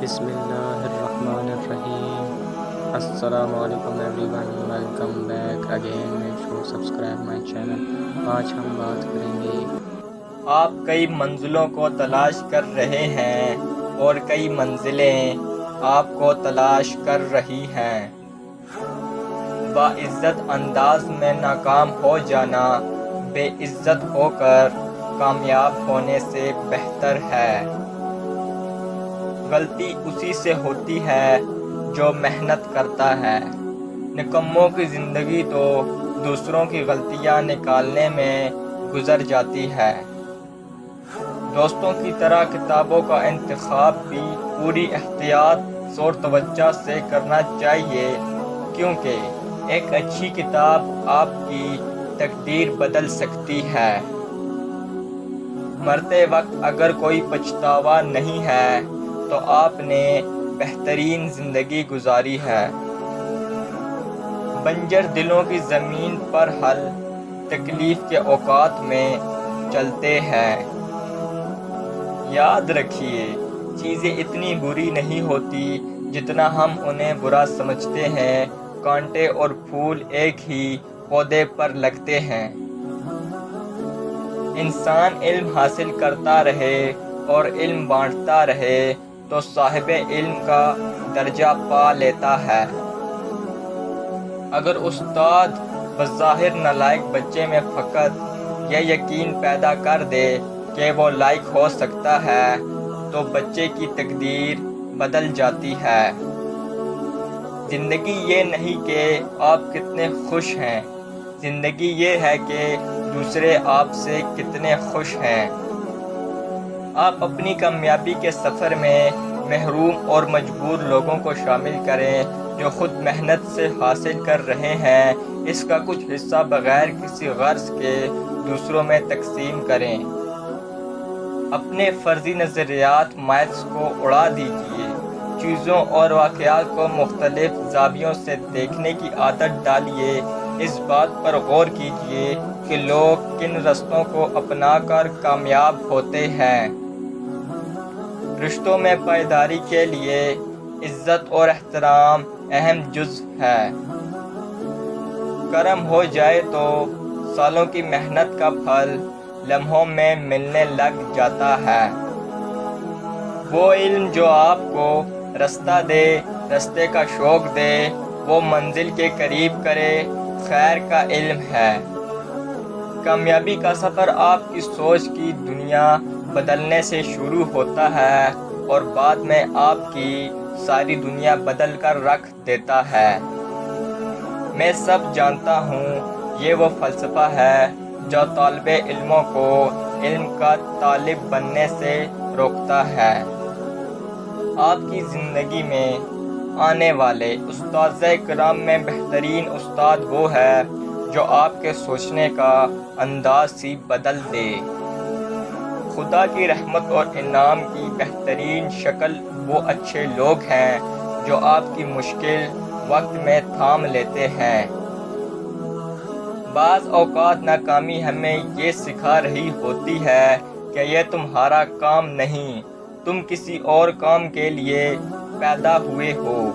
بسم اللہ الرحمن الرحیم۔ السلام علیکم every one, welcome back again, make sure subscribe my channel. آج ہم بات کریں گے، آپ کئی منزلوں کو تلاش کر رہے ہیں اور کئی منزلیں آپ کو تلاش کر رہی ہیں۔ باعزت انداز میں ناکام ہو جانا بے عزت ہو کر کامیاب ہونے سے بہتر ہے۔ غلطی اسی سے ہوتی ہے جو محنت کرتا ہے۔ نکموں کی زندگی تو دوسروں کی غلطیاں نکالنے میں گزر جاتی ہے۔ دوستوں کی طرح کتابوں کا انتخاب بھی پوری احتیاط اور توجہ سے کرنا چاہیے، کیونکہ ایک اچھی کتاب آپ کی تقدیر بدل سکتی ہے۔ مرتے وقت اگر کوئی پچھتاوا نہیں ہے تو آپ نے بہترین زندگی گزاری ہے۔ بنجر دلوں کی زمین پر حل تکلیف کے اوقات میں چلتے ہیں۔ یاد رکھیے، چیزیں اتنی بری نہیں ہوتی جتنا ہم انہیں برا سمجھتے ہیں۔ کانٹے اور پھول ایک ہی پودے پر لگتے ہیں۔ انسان علم حاصل کرتا رہے اور علم بانٹتا رہے تو صاحب علم کا درجہ پا لیتا ہے۔ اگر استاد بظاہر نالائق بچے میں فقط یہ یقین پیدا کر دے کہ وہ لائق ہو سکتا ہے تو بچے کی تقدیر بدل جاتی ہے۔ زندگی یہ نہیں کہ آپ کتنے خوش ہیں، زندگی یہ ہے کہ دوسرے آپ سے کتنے خوش ہیں۔ آپ اپنی کامیابی کے سفر میں محروم اور مجبور لوگوں کو شامل کریں جو خود محنت سے حاصل کر رہے ہیں۔ اس کا کچھ حصہ بغیر کسی غرض کے دوسروں میں تقسیم کریں۔ اپنے فرضی نظریات مائلز کو اڑا دیجیے۔ چیزوں اور واقعات کو مختلف زاویوں سے دیکھنے کی عادت ڈالیے۔ اس بات پر غور کیجیے کہ لوگ کن رستوں کو اپنا کر کامیاب ہوتے ہیں۔ رشتوں میں پائیداری کے لیے عزت اور احترام اہم جزو ہے۔ کرم ہو جائے تو سالوں کی محنت کا پھل لمحوں میں ملنے لگ جاتا ہے۔ وہ علم جو آپ کو رستہ دے، رستے کا شوق دے، وہ منزل کے قریب کرے، خیر کا علم ہے۔ کامیابی کا سفر آپ کی سوچ کی دنیا بدلنے سے شروع ہوتا ہے اور بعد میں آپ کی ساری دنیا بدل کر رکھ دیتا ہے۔ میں سب جانتا ہوں، یہ وہ فلسفہ ہے جو طالب علموں کو علم کا طالب بننے سے روکتا ہے۔ آپ کی زندگی میں آنے والے اساتذہ کرام میں بہترین استاد وہ ہے جو آپ کے سوچنے کا انداز ہی بدل دے۔ خدا کی رحمت اور انعام کی بہترین شکل وہ اچھے لوگ ہیں جو آپ کی مشکل وقت میں تھام لیتے ہیں۔ بعض اوقات ناکامی ہمیں یہ سکھا رہی ہوتی ہے کہ یہ تمہارا کام نہیں، تم کسی اور کام کے لیے پیدا ہوئے ہو۔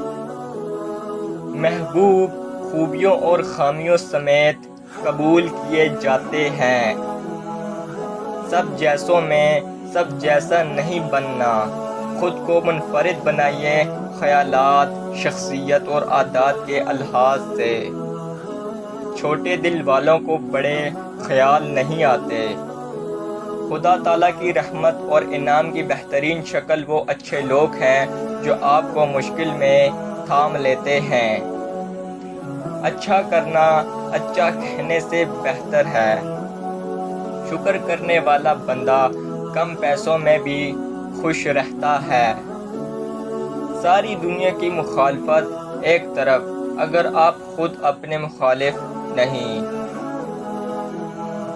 محبوب خوبیوں اور خامیوں سمیت قبول کیے جاتے ہیں۔ سب جیسوں میں سب جیسا نہیں بننا۔ خود کو منفرد بنائیے، خیالات، شخصیت اور عادات کے لحاظ سے۔ چھوٹے دل والوں کو بڑے خیال نہیں آتے۔ خدا تعالیٰ کی رحمت اور انعام کی بہترین شکل وہ اچھے لوگ ہیں جو آپ کو مشکل میں تھام لیتے ہیں۔ اچھا کرنا اچھا کہنے سے بہتر ہے۔ شکر کرنے والا بندہ کم پیسوں میں بھی خوش رہتا ہے۔ ساری دنیا کی مخالفت ایک طرف اگر آپ خود اپنے مخالف نہیں۔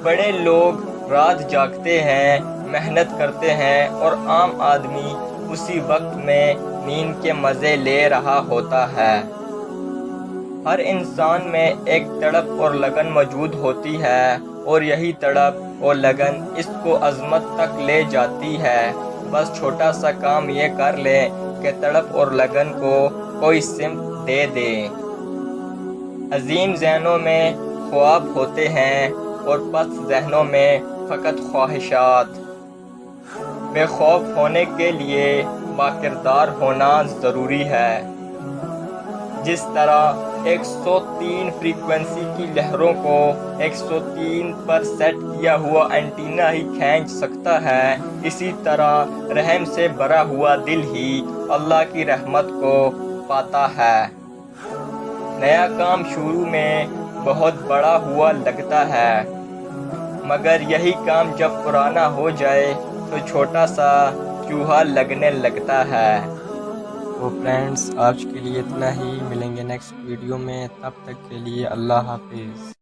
بڑے لوگ رات جاگتے ہیں، محنت کرتے ہیں اور عام آدمی اسی وقت میں نیند کے مزے لے رہا ہوتا ہے۔ ہر انسان میں ایک تڑپ اور لگن موجود ہوتی ہے اور یہی تڑپ اور لگن اس کو عظمت تک لے جاتی ہے۔ بس چھوٹا سا کام یہ کر لیں کہ تڑپ اور لگن کو کوئی سمت دے دے۔ عظیم ذہنوں میں خواب ہوتے ہیں اور پست ذہنوں میں فقط خواہشات۔ بے خوف ہونے کے لیے باکردار ہونا ضروری ہے۔ جس طرح 103 فریکوینسی کی لہروں کو 103 پر سیٹ کیا ہوا اینٹینا ہی کھینچ سکتا ہے، اسی طرح رحم سے بھرا ہوا دل ہی اللہ کی رحمت کو پاتا ہے۔ نیا کام شروع میں بہت بڑا ہوا لگتا ہے، مگر یہی کام جب پرانا ہو جائے تو چھوٹا سا چوہا لگنے لگتا ہے۔ تو فرینڈس آج کے لیے اتنا ہی، ملیں گے نیکسٹ ویڈیو میں، تب تک کے لیے اللہ حافظ۔